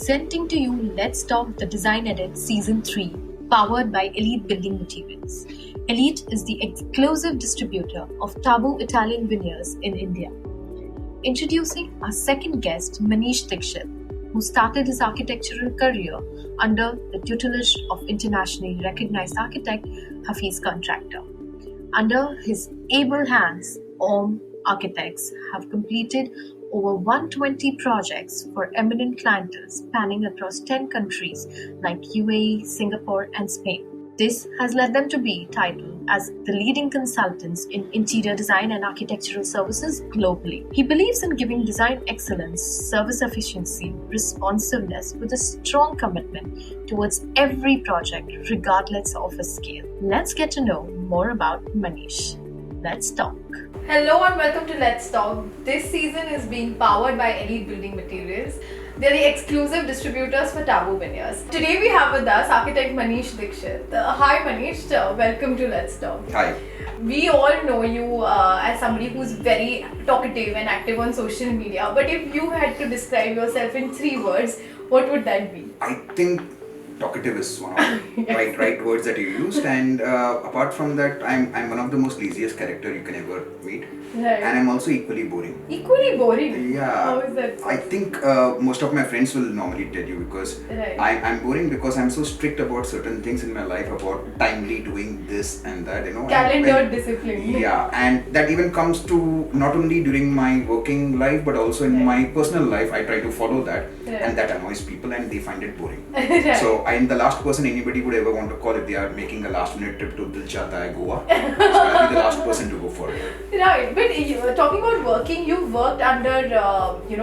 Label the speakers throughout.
Speaker 1: presenting to you Let's Talk the Design Edit Season 3, powered by Elite Building Materials. Elite is the exclusive distributor of Taboo Italian veneers in India. Introducing our second guest, Manish Dixit, who started his architectural career under the tutelage of internationally recognized architect Hafiz Contractor. Under his able hands, OM Architects have completed over 120 projects for eminent clientele spanning across 10 countries like UAE, Singapore, and Spain. This has led them to be titled as the leading consultants in interior design and architectural services globally. He believes in giving design excellence, service efficiency, responsiveness with a strong commitment towards every project, regardless of its scale. Let's get to know more about Manish. Let's talk.
Speaker 2: Hello and welcome to Let's Talk. This season is being powered by Elite Building Materials. They're the exclusive distributors for Taboo veneers. Today we have with us architect Manish Dixit. Hi Manish, welcome to Let's Talk.
Speaker 3: Hi.
Speaker 2: We all know you as somebody who's very talkative and active on social media. But if you had to describe yourself in 3 words, what would that be?
Speaker 3: I think talkative is one of the right words that you used, and apart from that, I'm one of the most laziest character you can ever meet.
Speaker 2: Right.
Speaker 3: And I'm also equally boring.
Speaker 2: Equally boring?
Speaker 3: Yeah.
Speaker 2: How is that?
Speaker 3: I think most of my friends will normally tell you because
Speaker 2: Right.
Speaker 3: I'm boring because I'm so strict about certain things in my life, about timely doing this and that, you know.
Speaker 2: Calendar discipline.
Speaker 3: Yeah, and that even comes to not only during my working life but also in my personal life. I try to follow that, and that annoys people and they find it boring.
Speaker 2: Right.
Speaker 3: So I'm the last person anybody would ever want to call if they are making a last minute trip to Dil Chahta Hai Goa. So I'll be the last person to go for it.
Speaker 2: Right, but talking about working, you've worked under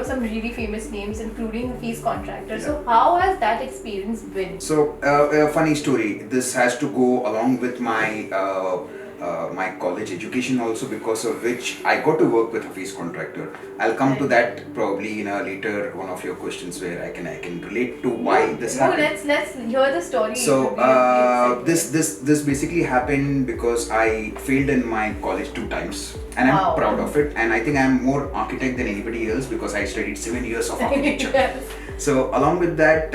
Speaker 2: some really famous names, including Hafiz Contractor.
Speaker 3: Yeah.
Speaker 2: So how has that experience been?
Speaker 3: So a funny story. This has to go along with my my college education also, because of which I got to work with Hafiz Contractor. I'll come to that probably in a later one of your questions where I can relate to why this happened.
Speaker 2: Let's hear the story.
Speaker 3: So this basically happened because I failed in my college 2 times, and
Speaker 2: Wow.
Speaker 3: I'm proud of it. And I think I'm more architect than anybody else because I studied 7 years of architecture.
Speaker 2: Yes.
Speaker 3: So along with that,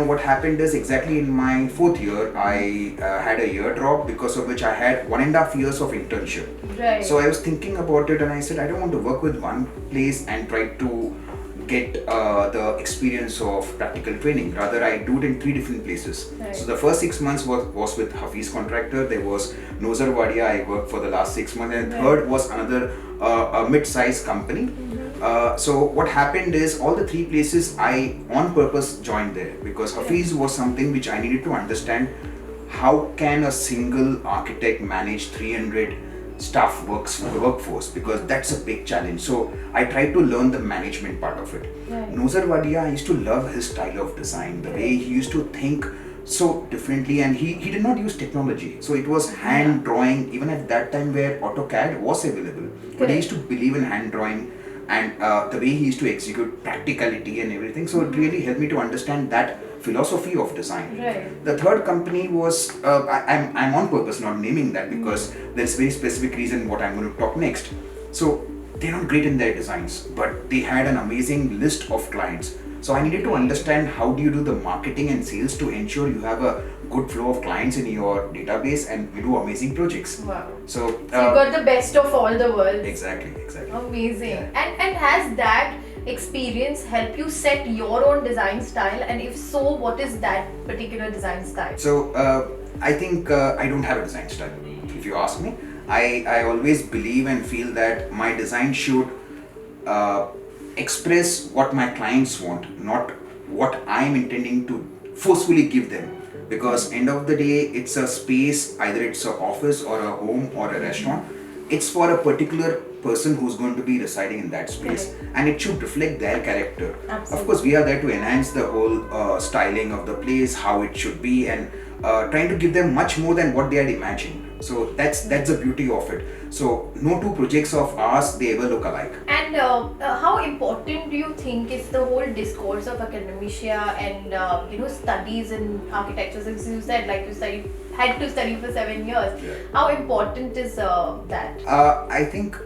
Speaker 3: what happened is exactly in my 4th year, I had a year drop, because of which I had 1.5 years of internship.
Speaker 2: Right.
Speaker 3: So I was thinking about it and I said, I don't want to work with one place and try to get the experience of practical training. Rather, I do it in 3 different places.
Speaker 2: Right.
Speaker 3: So the first 6 months was with Hafiz Contractor. There was Nozar Wadia, I worked for the last 6 months, and third was another a mid-sized company. So what happened is all the 3 places I on purpose joined there because Hafiz was something which I needed to understand. How can a single architect manage 300 staff workforce, because that's a big challenge. So I tried to learn the management part of it.
Speaker 2: Right.
Speaker 3: Nozar Wadia, I used to love his style of design, the way he used to think so differently, and he did not use technology. So it was hand drawing, even at that time where AutoCAD was available. But he used to believe in hand drawing and the way he used to execute practicality and everything. So it really helped me to understand that philosophy of design.
Speaker 2: Right.
Speaker 3: The third company was, I'm on purpose not naming that because there's very specific reason what I'm going to talk next. So they're not great in their designs, but they had an amazing list of clients. So I needed to understand how do you do the marketing and sales to ensure you have a good flow of clients in your database and you do amazing projects.
Speaker 2: Wow.
Speaker 3: So
Speaker 2: So you got the best of all the worlds.
Speaker 3: Exactly.
Speaker 2: Amazing.
Speaker 3: Yeah.
Speaker 2: And has that experience helped you set your own design style? And if so, what is that particular design style?
Speaker 3: So I think I don't have a design style. If you ask me, I always believe and feel that my design should express what my clients want, not what I'm intending to forcefully give them. Because end of the day, it's a space, either it's an office or a home or a restaurant. It's for a particular person who's going to be residing in that space, and it should reflect their character.
Speaker 2: Absolutely.
Speaker 3: Of course, we are there to enhance the whole styling of the place, how it should be, and trying to give them much more than what they had imagined. So that's the beauty of it. So no 2 projects of ours, they ever look alike.
Speaker 2: And how important do you think is the whole discourse of academia and studies in architecture? Since you said had to study for 7 years.
Speaker 3: Yeah.
Speaker 2: How important is that?
Speaker 3: I think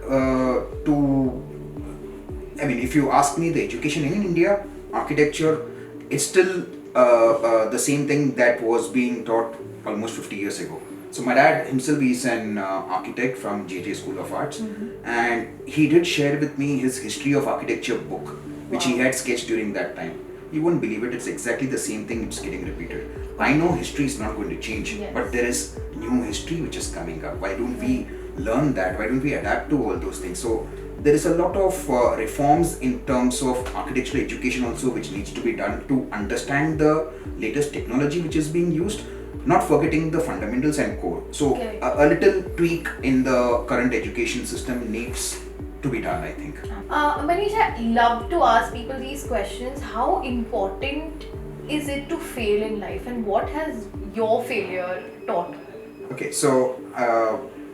Speaker 3: if you ask me, the education in India, architecture it's still the same thing that was being taught almost 50 years ago. So my dad himself is an architect from JJ School of Arts, and he did share with me his history of architecture book, which he had sketched during that time. You won't believe it, it's exactly the same thing, it's getting repeated. I know history is not going to change, but there is new history which is coming up. Why don't we learn that? Why don't we adapt to all those things? So there is a lot of reforms in terms of architectural education also which needs to be done to understand the latest technology which is being used, not forgetting the fundamentals and core. So a little tweak in the current education system needs to be done, I think.
Speaker 2: Manish, I love to ask people these questions. How important is it to fail in life, and what has your failure taught?
Speaker 3: Okay, so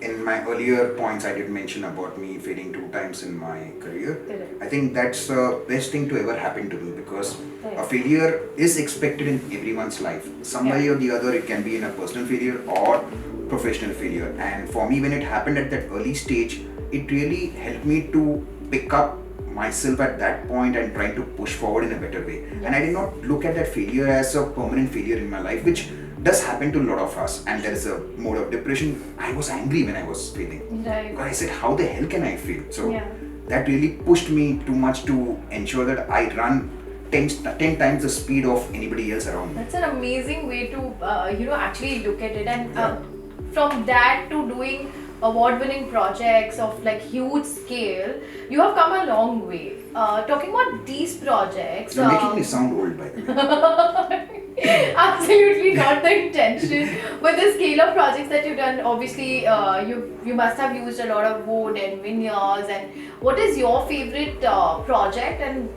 Speaker 3: in my earlier points, I did mention about me failing 2 times in my career.
Speaker 2: Correct.
Speaker 3: I think that's the best thing to ever happen to me, because
Speaker 2: Correct.
Speaker 3: a failure is expected in everyone's life. Some way or the other, it can be in a personal failure or professional failure. And for me, when it happened at that early stage, it really helped me to pick up myself at that point and trying to push forward in a better way. And I did not look at that failure as a permanent failure in my life, which does happen to a lot of us, and there is a mode of depression. I was angry when I was failing.
Speaker 2: Right.
Speaker 3: I said, how the hell can I fail? So
Speaker 2: Yeah.
Speaker 3: that really pushed me too much to ensure that I run 10 times the speed of anybody else around me.
Speaker 2: That's an amazing way to actually look at it, and from that to doing award-winning projects of like huge scale, you have come a long way. Talking about these projects,
Speaker 3: You're making me sound old, by the way.
Speaker 2: absolutely not the intention, but the scale of projects that you've done, obviously you must have used a lot of wood and veneers. And what is your favorite project, and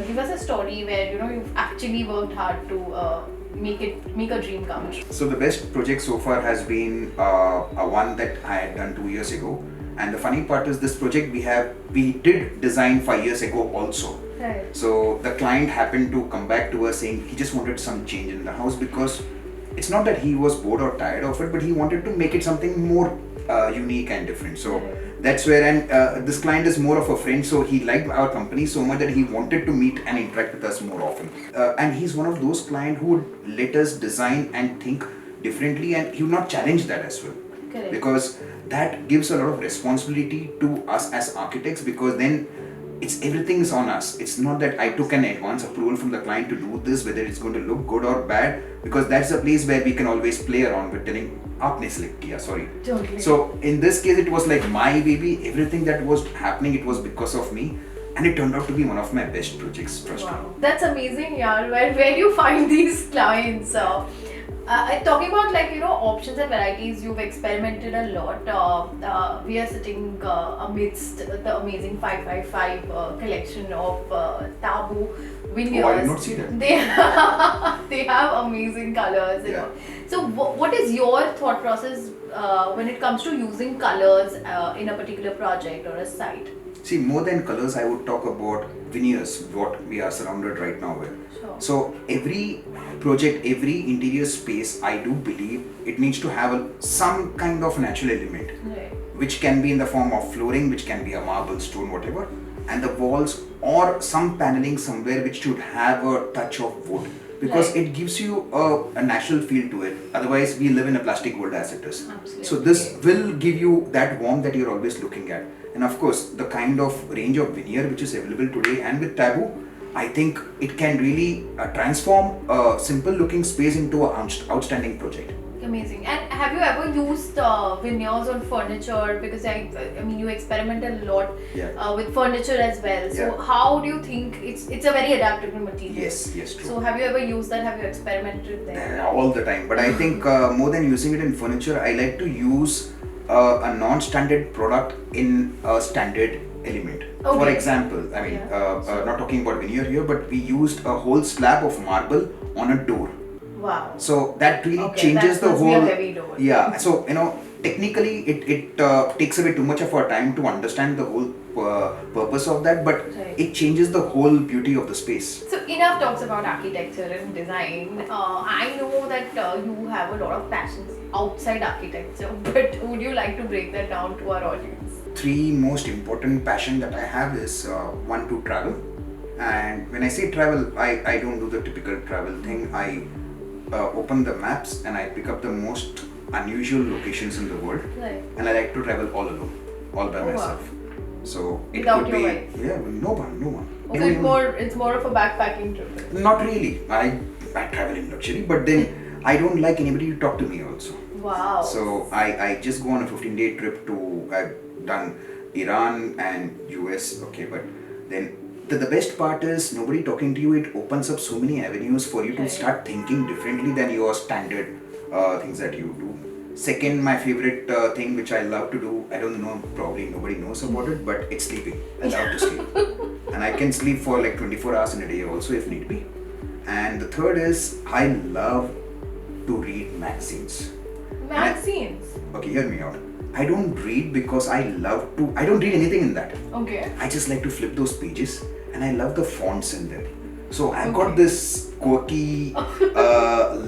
Speaker 2: give us a story where you've actually worked hard to make a dream come true.
Speaker 3: So the best project so far has been a one that I had done 2 years ago. And the funny part is, this project we did design 5 years ago also.
Speaker 2: Right.
Speaker 3: So the client happened to come back to us saying he just wanted some change in the house, because it's not that he was bored or tired of it, but he wanted to make it something more unique and different. So that's where, and this client is more of a friend, so he liked our company so much that he wanted to meet and interact with us more often. And he's one of those clients who would let us design and think differently, and he would not challenge that as well.
Speaker 2: Correct.
Speaker 3: Because that gives a lot of responsibility to us as architects, because then everything is on us. It's not that I took an advance approval from the client to do this, whether it's going to look good or bad, because that's a place where we can always play around with telling aapne select kiya, sorry.
Speaker 2: Totally.
Speaker 3: So in this case, it was like my baby. Everything that was happening, it was because of me, and it turned out to be one of my best projects, trust me.
Speaker 2: Wow. That's amazing, yaar. Where do you find these clients? Talking about options and varieties, you've experimented a lot. We are sitting amidst the amazing 555 collection of Tabu veneers.
Speaker 3: Oh, I did not see that.
Speaker 2: They have amazing colors. You know. So what is your thought process when it comes to using colors in a particular project or a site?
Speaker 3: See, more than colors, I would talk about veneers, what we are surrounded right now with.
Speaker 2: Sure.
Speaker 3: So every project, every interior space, I do believe it needs to have some kind of natural element,
Speaker 2: Right.
Speaker 3: which can be in the form of flooring, which can be a marble, stone, whatever, and the walls or some paneling somewhere which should have a touch of wood, because
Speaker 2: Right.
Speaker 3: it gives you a natural feel to it. Otherwise, we live in a plastic world as it is.
Speaker 2: Absolutely.
Speaker 3: So this will give you that warmth that you're always looking at. And of course, the kind of range of veneer which is available today, and with Tabu, I think it can really transform a simple looking space into an outstanding project.
Speaker 2: Amazing. And have you ever used veneers on furniture? Because I mean, you experiment a lot with furniture as well. So
Speaker 3: Yeah.
Speaker 2: how do you think it's a very adaptable material?
Speaker 3: Yes, true.
Speaker 2: So have you ever used that? Have you experimented there?
Speaker 3: All the time. But I think more than using it in furniture, I like to use a non-standard product in a standard element.
Speaker 2: Okay.
Speaker 3: For example, I mean, not talking about veneer here, but we used a whole slab of marble on a door.
Speaker 2: Wow.
Speaker 3: So that really
Speaker 2: Okay,
Speaker 3: changes
Speaker 2: that
Speaker 3: the
Speaker 2: must be a
Speaker 3: whole.
Speaker 2: heavy door.
Speaker 3: Yeah. So technically, it takes away too much of our time to understand the whole purpose of that, but
Speaker 2: Right.
Speaker 3: it changes the whole beauty of the space.
Speaker 2: So enough talks about architecture and design. I know that you have a lot of passions outside architecture, but would you like to break that down to our audience?
Speaker 3: 3 most important passion that I have is one, to travel, And when I say travel, I don't do the typical travel thing. I open the maps and I pick up the most unusual locations in the world.
Speaker 2: Right.
Speaker 3: And I like to travel all alone, all by
Speaker 2: Oh, wow.
Speaker 3: myself. So it
Speaker 2: Without
Speaker 3: could
Speaker 2: your
Speaker 3: be
Speaker 2: wife?
Speaker 3: yeah, no one.
Speaker 2: So it's more of a backpacking trip.
Speaker 3: Not really. I travel in luxury, but then I don't like anybody to talk to me also.
Speaker 2: Wow.
Speaker 3: So I just go on a 15-day trip to, I've done Iran and US, okay, but then the best part is nobody talking to you. It opens up so many avenues for you to
Speaker 2: Right.
Speaker 3: start thinking differently than your standard things that you do. Second, my favorite thing which I love to do, I don't know, probably nobody knows about it, but it's sleeping. I love to sleep. And I can sleep for like 24 hours in a day also if need be. And the third is I love to read magazines.
Speaker 2: Magazines.
Speaker 3: Okay, hear me out. I don't read because I don't read anything in that.
Speaker 2: Okay.
Speaker 3: I just like to flip those pages and I love the fonts in them. So I've
Speaker 2: Okay.
Speaker 3: got this quirky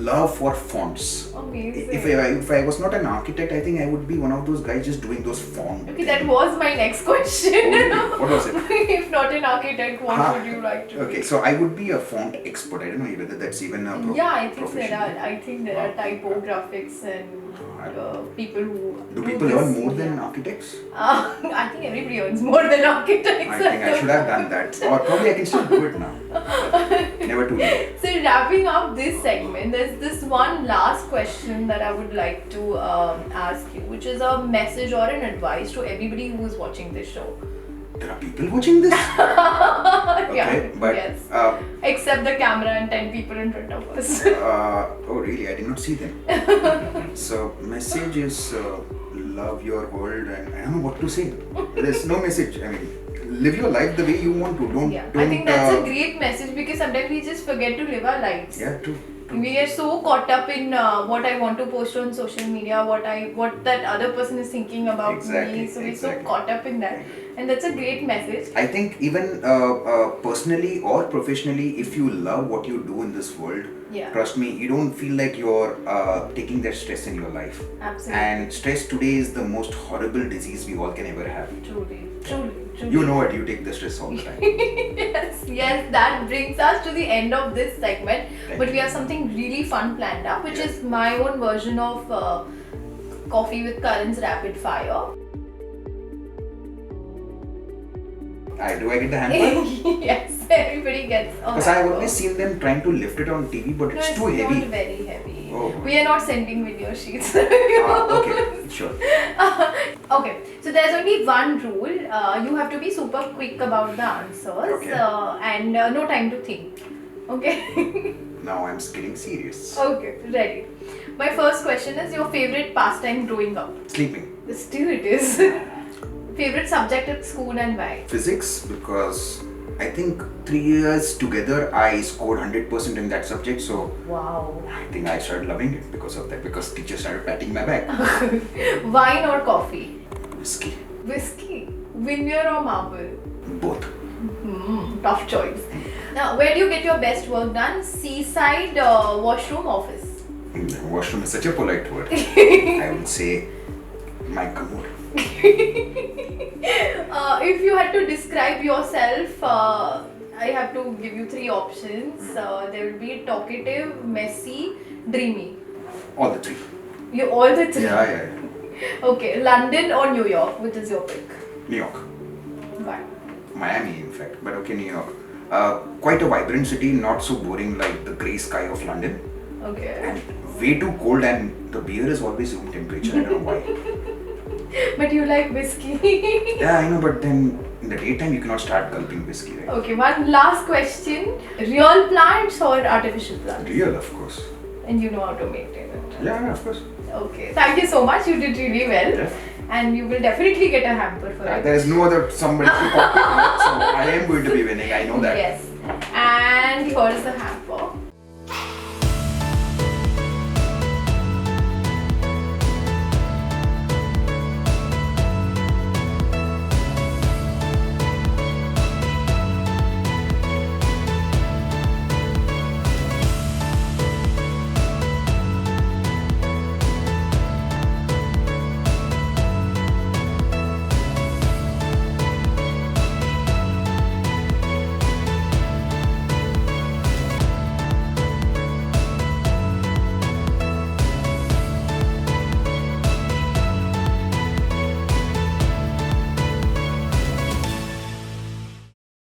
Speaker 3: love for fonts.
Speaker 2: Amazing.
Speaker 3: If I was not an architect, I think I would be one of those guys just doing those fonts.
Speaker 2: Okay, that was my next question.
Speaker 3: Oh, really? What was it?
Speaker 2: If not an architect, what
Speaker 3: Ah,
Speaker 2: would you like to
Speaker 3: Okay,
Speaker 2: be?
Speaker 3: so I would be a font expert. I don't know whether that's even a
Speaker 2: Yeah, I think
Speaker 3: profession.
Speaker 2: there are typographics and people who
Speaker 3: Do people
Speaker 2: this.
Speaker 3: earn more than architects?
Speaker 2: I think everybody earns more than architects.
Speaker 3: I think I should have done that. Or probably I can still do it now. Never too late.
Speaker 2: So wrapping up this segment, there's this one last question that I would like to ask you, which is a message or an advice to everybody who is watching this show.
Speaker 3: There are people watching this? Okay,
Speaker 2: Yeah,
Speaker 3: but
Speaker 2: yes. Except the camera and 10 people in front of us.
Speaker 3: oh really? I did not see them. So message is love your world, and I don't know what to say. There's no message. I mean, live your life the way you want to. Don't.
Speaker 2: I think that's a great message because sometimes we just forget to live our lives.
Speaker 3: Yeah, true.
Speaker 2: We are so caught up in what I want to post on social media, what that other person is thinking about
Speaker 3: Exactly,
Speaker 2: me. So we're so
Speaker 3: exactly.
Speaker 2: caught up in that, and that's a great message.
Speaker 3: I think even personally or professionally, if you love what you do in this world,
Speaker 2: Yeah.
Speaker 3: trust me, you don't feel like you're taking that stress in your life.
Speaker 2: Absolutely.
Speaker 3: And stress today is the most horrible disease we all can ever have.
Speaker 2: Truly.
Speaker 3: You know it, you take the stress all the time.
Speaker 2: yes, that brings us to the end of this segment.
Speaker 3: Thank
Speaker 2: But
Speaker 3: you.
Speaker 2: we have something really fun planned up, which
Speaker 3: Yeah.
Speaker 2: is my own version of Coffee with Karan's Rapid Fire.
Speaker 3: Do I get the hamper?
Speaker 2: yes, everybody gets a
Speaker 3: Because I've
Speaker 2: hamper.
Speaker 3: always seen them trying to lift it on TV, but
Speaker 2: No,
Speaker 3: it's
Speaker 2: it's
Speaker 3: too heavy.
Speaker 2: not very heavy.
Speaker 3: Oh.
Speaker 2: We are not sending video sheets.
Speaker 3: Okay, sure.
Speaker 2: Okay, so there's only one rule. You have to be super quick about the answers
Speaker 3: Okay.
Speaker 2: and no time to think. Okay?
Speaker 3: Now I'm getting serious.
Speaker 2: Okay, ready. My first question is your favorite pastime growing up?
Speaker 3: Sleeping.
Speaker 2: Still it is. Favorite subject at school and why?
Speaker 3: Physics, because I think 3 years together I scored 100% in that subject, so
Speaker 2: Wow.
Speaker 3: I think I started loving it because of that, because teachers started patting my back.
Speaker 2: Wine or coffee?
Speaker 3: Whiskey.
Speaker 2: Whiskey. Vineyard or marble?
Speaker 3: Both.
Speaker 2: Tough choice. Now, where do you get your best work done? Seaside, washroom, office?
Speaker 3: Washroom is such a polite word. I would say my commode.
Speaker 2: If you had to describe yourself, I have to give you 3 options. There will be talkative, messy, dreamy.
Speaker 3: All the 3.
Speaker 2: You all the 3.
Speaker 3: Yeah.
Speaker 2: Okay, London or New York? Which is your pick?
Speaker 3: New York.
Speaker 2: Why?
Speaker 3: Miami, in fact, but okay, New York. Quite a vibrant city, not so boring like the grey sky of London.
Speaker 2: Okay.
Speaker 3: And way too cold, and the beer is always room temperature. I don't know why.
Speaker 2: But you like whiskey.
Speaker 3: Yeah, I know, but then in the daytime you cannot start gulping whiskey, right?
Speaker 2: Okay, one last question. Real plants or artificial plants?
Speaker 3: Real, of course.
Speaker 2: And you know how to maintain it.
Speaker 3: Yeah, of course.
Speaker 2: Okay, thank you so much. You did really well.
Speaker 3: Yeah.
Speaker 2: And you will definitely get a hamper for it.
Speaker 3: There is no other somebody to compete with, so I am going to be winning. I know that.
Speaker 2: Yes. And here is the hamper.